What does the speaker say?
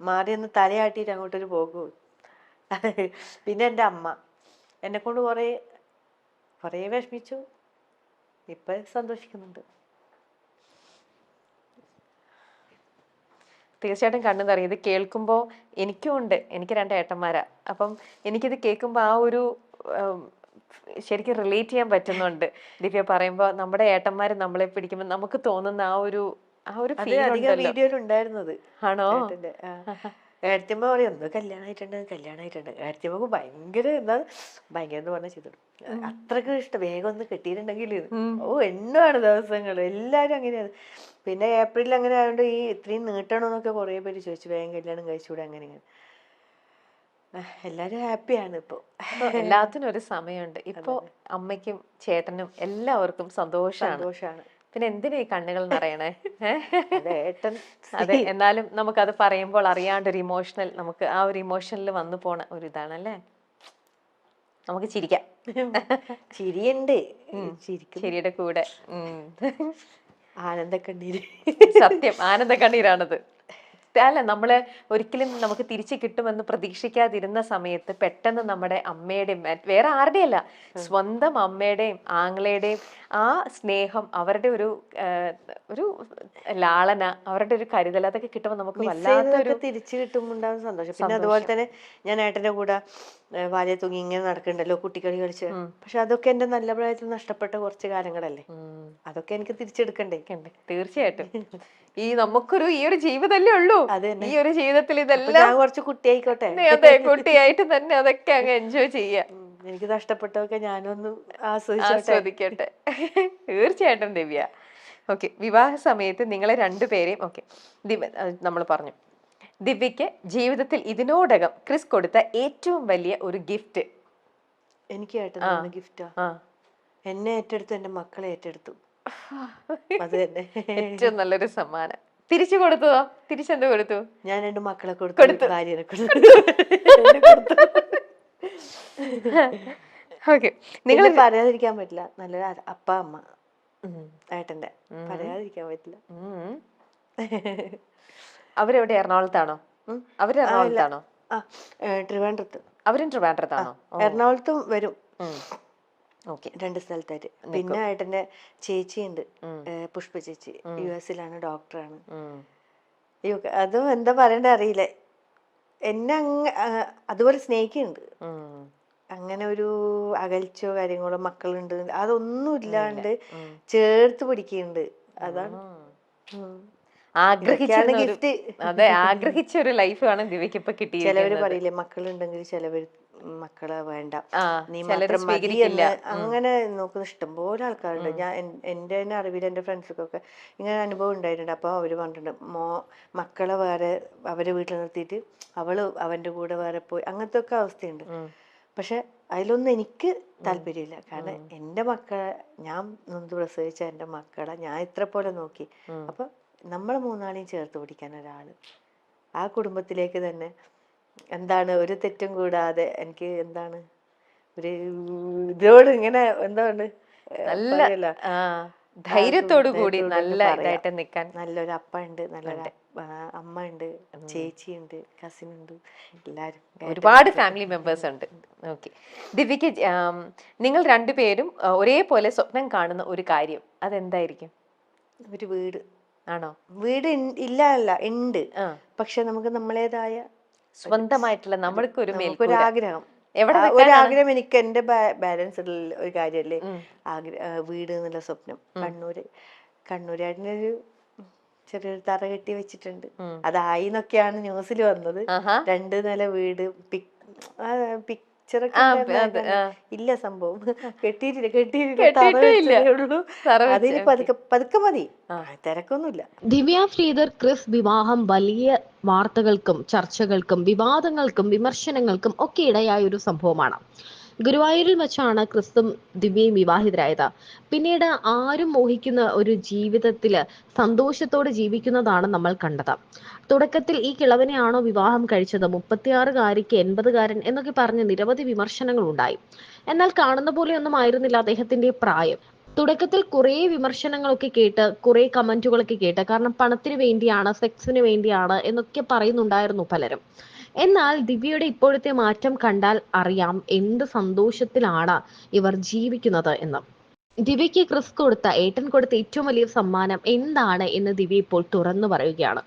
മാറി ഒന്ന് തലയാട്ടിയിട്ട് അങ്ങോട്ടൊരു പോകും. പിന്നെ എൻ്റെ അമ്മ എന്നെ കൊണ്ട് കുറേ വിഷമിച്ചു. ഇപ്പം സന്തോഷിക്കുന്നുണ്ട്. തീർച്ചയായിട്ടും കണ്ണു നിറയും. ഇത് കേൾക്കുമ്പോൾ എനിക്കും ഉണ്ട്, എനിക്ക് 2 ഏട്ടന്മാരാ. അപ്പം എനിക്കിത് കേൾക്കുമ്പോൾ ആ ഒരു ശരിക്കും റിലേറ്റ് ചെയ്യാൻ പറ്റുന്നുണ്ട്. ദിവ്യ പറയുമ്പോൾ നമ്മുടെ ഏട്ടന്മാർ നമ്മളെ പിടിക്കുമ്പോൾ നമുക്ക് തോന്നുന്ന ആ ഒരു ഫീൽ ഉണ്ടല്ലോ. വീഡിയോയിലുണ്ടായിരുന്നത് ആണോ? ഏട്ടൻ്റെ ഏടത്തിയമ്മ പറയും ഒന്ന് കല്യാണമായിട്ടുണ്ട്. ഏടത്തിയമ്മക്ക് ഭയങ്കര ഭയങ്കര എന്ന് പറഞ്ഞാൽ ചെയ്തിടും. അത്രയ്ക്ക് ഇഷ്ടം. വേഗം ഒന്ന് കെട്ടിയിട്ടുണ്ടെങ്കിൽ എണ്ണമാണ് ദിവസങ്ങൾ. എല്ലാവരും അങ്ങനെയാണ്. പിന്നെ ഏപ്രിലിൽ അങ്ങനെ ആയതുകൊണ്ട് ഈ ഇത്രയും നീട്ടണമെന്നൊക്കെ കുറേ പേര് ചോദിച്ചു, വേഗം കല്യാണം കഴിച്ചുകൂടെ അങ്ങനെ. എല്ലാരും ഹാപ്പിയാണ് ഇപ്പൊ. എല്ലാത്തിനും ഒരു സമയമുണ്ട്. ഇപ്പൊ അമ്മയ്ക്കും ചേട്ടനും എല്ലാവർക്കും സന്തോഷാണ്. പിന്നെ എന്തിനാ ഈ കണ്ണുകൾ നിറയണേ? അതെ, എന്നാലും നമുക്കത് പറയുമ്പോൾ അറിയാണ്ടൊരു ഇമോഷണൽ, നമുക്ക് ആ ഒരു ഇമോഷനിൽ വന്നു പോണ ഒരു ഇതാണല്ലേ. നമുക്ക് ചിരിക്കാം. ചിരിയുണ്ട്, ചിരിയുടെ കൂടെ ആനന്ദക്കണ്ണീര്. സത്യം, ആനന്ദക്കണ്ണീരാണത്. അല്ല, നമ്മള് ഒരിക്കലും നമുക്ക് തിരിച്ചു കിട്ടുമെന്ന് പ്രതീക്ഷിക്കാതിരുന്ന സമയത്ത് പെട്ടെന്ന് നമ്മുടെ അമ്മയുടെയും വേറെ ആരുടെയും അല്ല, സ്വന്തം അമ്മയുടെയും ആങ്ങളയുടെയും ആ സ്നേഹം, അവരുടെ ഒരു ലാളന, അവരുടെ ഒരു കരുതൽ, അതൊക്കെ കിട്ടുമ്പോൾ നമുക്ക് വല്ലാത്തൊരു തിരിച്ചു കിട്ടുമ്പോൾ ഉണ്ടാകുന്ന സന്തോഷം. പിന്നെ അതുപോലെ തന്നെ ഞാൻ ഏട്ടന്റെ കൂടെ വാലയെ തൂങ്ങി ഇങ്ങനെ നടക്കണ്ടല്ലോ, കുട്ടിക്കളി കളിച്ച്. പക്ഷെ അതൊക്കെ എന്റെ നല്ല പ്രായത്തിൽ നഷ്ടപ്പെട്ട കുറച്ച് കാലങ്ങളല്ലേ. അതൊക്കെ എനിക്ക് തിരിച്ചെടുക്കണ്ടേ? തീർച്ചയായിട്ടും. നമുക്കൊരു ഈ ഒരു ജീവിതമല്ലേ ഉള്ളൂ. ഈ ഒരു ജീവിതത്തിൽ ഇതെല്ലാം കുറച്ച് കുട്ടിയായിക്കോട്ടെ. അതെ, കുട്ടിയായിട്ട് തന്നെ അതൊക്കെ അങ്ങ് എൻജോയ് ചെയ്യാം. എനിക്ക് നഷ്ടപ്പെട്ടതൊക്കെ ഞാനൊന്ന് ആസ്വദിക്കട്ടെ. തീർച്ചയായിട്ടും ദിവ്യ. ഓക്കെ, വിവാഹ സമയത്ത് നിങ്ങളെ 2 പേരെയും നമ്മൾ പറഞ്ഞു. ദിവ്യക്ക് ജീവിതത്തിൽ ഇതിനോടകം ക്രിസ് കൊടുത്ത ഏറ്റവും വലിയ ഒരു ഗിഫ്റ്റ്? എനിക്ക് ഗിഫ്റ്റാ എന്നെ ഏറ്റെടുത്തു, എന്റെ മക്കളെ ഏറ്റെടുത്തു. അത് തന്നെ ഏറ്റവും നല്ലൊരു സമ്മാനം. തിരിച്ചു കൊടുത്തതോ? തിരിച്ചെന്ത് കൊടുത്തു? ഞാൻ 2 മക്കളെ കൊടുത്തു, ഭാര്യനെ കൊടുത്തു. നിങ്ങൾ പറയാതിരിക്കാൻ പറ്റില്ല, നല്ലൊരു അപ്പ അമ്മ ഏട്ടന്റെ, പറയാതിരിക്കാൻ പറ്റില്ല. അവരെവിടെ? എറണാകുളത്താണോ? അവര് എറണാകുളത്താണോ? ട്രിവാൻഡ്രത്ത്. അവരും ട്രിവാൻഡ്രത്താണോ? എറണാകുളത്തും വരും. 2 സ്ഥലത്തായിട്ട്. പിന്നെ ഏട്ടന്റെ ചേച്ചിയുണ്ട്, പുഷ്പ ചേച്ചി, US-ലാണ്, ഡോക്ടറാണ്. അതും എന്താ പറയണ്ട അറിയില്ല, എന്നെ അതുപോലെ സ്നേഹിക്കുന്നുണ്ട്. അങ്ങനെ ഒരു അകൽച്ചയോ കാര്യങ്ങളോ, മക്കളുണ്ട്, അതൊന്നും ഇല്ലാണ്ട് ചേർത്ത് പിടിക്കുന്നുണ്ട്. അതാണ് ഗിഫ്റ്റ്. അതെ, ആഗ്രഹിച്ച ഒരു ലൈഫ് ആണ് ദിവ്യക്ക് ഇപ്പൊ കിട്ടിയത്. ചിലവര് പറയില്ലേ, മക്കളുണ്ടെങ്കിൽ ചിലവര് മക്കളെ വേണ്ട, നീ മാത്രം മതി എന്ന് അങ്ങനെ നോക്കുന്ന ഇഷ്ടംപോലെ ആൾക്കാരുണ്ട്. ഞാൻ എൻ്റെ തന്നെ അറിവിൽ എൻ്റെ ഫ്രണ്ട്സൊക്കെ ഇങ്ങനെ അനുഭവം ഉണ്ടായിട്ടുണ്ട്. അപ്പോൾ അവര് പറഞ്ഞിട്ടുണ്ട്, മക്കളെ വേറെ അവരെ വീട്ടിൽ നിർത്തിയിട്ട് അവള് അവൻ്റെ കൂടെ വേറെ പോയി, അങ്ങനത്തെ ഒക്കെ അവസ്ഥയുണ്ട്. പക്ഷെ അതിലൊന്നും എനിക്ക് താല്പര്യമില്ല. കാരണം എൻ്റെ മക്കളെ, ഞാൻ നൊന്ത് പ്രസവിച്ച എൻ്റെ മക്കളെ ഞാൻ ഇത്ര പോലെ നോക്കി. അപ്പൊ നമ്മളെ 3 ചേർത്ത് പിടിക്കാൻ ഒരാള്, ആ കുടുംബത്തിലേക്ക് തന്നെ എന്താണ് ഒരു തെറ്റും കൂടാതെ, എനിക്ക് എന്താണ് ഒരു ഇതിനോട് ഇങ്ങനെ എന്താണ് നല്ല ധൈര്യത്തോടു കൂടി നല്ല ഇതായിട്ട് നിൽക്കാൻ നല്ലൊരു അപ്പ ഉണ്ട്, നല്ലൊരു അമ്മ ഉണ്ട്, ചേച്ചിയുണ്ട്, കസിൻ ഉണ്ട്, എല്ലാരും ഒരുപാട് ഫാമിലി മെമ്പേഴ്സ് ഉണ്ട്. ഓക്കെ, ദിവ്യക്ക് നിങ്ങൾ 2 പേരും ഒരേപോലെ സ്വപ്നം കാണുന്ന ഒരു കാര്യം അതെന്തായിരിക്കും? ഒരു വീട്. ആണോ? വീട് ഇല്ല അല്ല ഉണ്ട്, പക്ഷെ നമുക്ക് നമ്മളേതായ സ്വന്തമായിട്ടുള്ള നമ്മൾക്കൊരു ആഗ്രഹം. ഒരാഗ്രഹം എനിക്ക് എന്റെ ബാലൻസ് ഒരു കാര്യല്ലേ, വീട് എന്നുള്ള സ്വപ്നം. കണ്ണൂരായിട്ടൊരു ചെറിയൊരു തറ കെട്ടി വെച്ചിട്ടുണ്ട്. അതായി എന്നൊക്കെയാണ് ന്യൂസിൽ വന്നത്. 2 നില വീട്, പിക്ചറൊക്കെ ഇല്ല, സംഭവം കെട്ടിയിട്ടില്ല. അതിന് പതുക്കെ മതി, തിരക്കൊന്നുമില്ല. ദിവ്യ ശ്രീധർ ക്രിസ് വിവാഹം വലിയ വാർത്തകൾക്കും ചർച്ചകൾക്കും വിവാദങ്ങൾക്കും വിമർശനങ്ങൾക്കും ഒക്കെ ഇടയായ ഒരു സംഭവമാണ്. ഗുരുവായൂരിൽ വെച്ചാണ് ക്രിസ്തും ദിവ്യയും വിവാഹിതരായത്. പിന്നീട് ആരും മോഹിക്കുന്ന ഒരു ജീവിതത്തില് സന്തോഷത്തോടെ ജീവിക്കുന്നതാണ് നമ്മൾ കണ്ടത്. തുടക്കത്തിൽ ഈ കിളവനെയാണോ വിവാഹം കഴിച്ചത്, 36-കാരിക്ക് 80-കാരൻ എന്നൊക്കെ പറഞ്ഞ് നിരവധി വിമർശനങ്ങൾ ഉണ്ടായി. എന്നാൽ കാണുന്ന പോലെയൊന്നും ആയിരുന്നില്ല അദ്ദേഹത്തിന്റെ പ്രായം. തുടക്കത്തിൽ കുറേ വിമർശനങ്ങളൊക്കെ കേട്ട്, കുറേ കമന്റുകളൊക്കെ കേട്ട്, കാരണം പണത്തിന് വേണ്ടിയാണ്, സെക്സിന് വേണ്ടിയാണ് എന്നൊക്കെ പറയുന്നുണ്ടായിരുന്നു പലരും. എന്നാൽ ദിവ്യയുടെ ഇപ്പോഴത്തെ മാറ്റം കണ്ടാൽ അറിയാം എന്ത് സന്തോഷത്തിലാണ് ഇവർ ജീവിക്കുന്നത് എന്ന്. ദിവ്യയ്ക്ക് ക്രിസ് കൊടുത്ത, ഏട്ടൻ കൊടുത്ത ഏറ്റവും വലിയ സമ്മാനം എന്താണ് എന്ന് ദിവ്യ ഇപ്പോൾ തുറന്നു പറയുകയാണ്.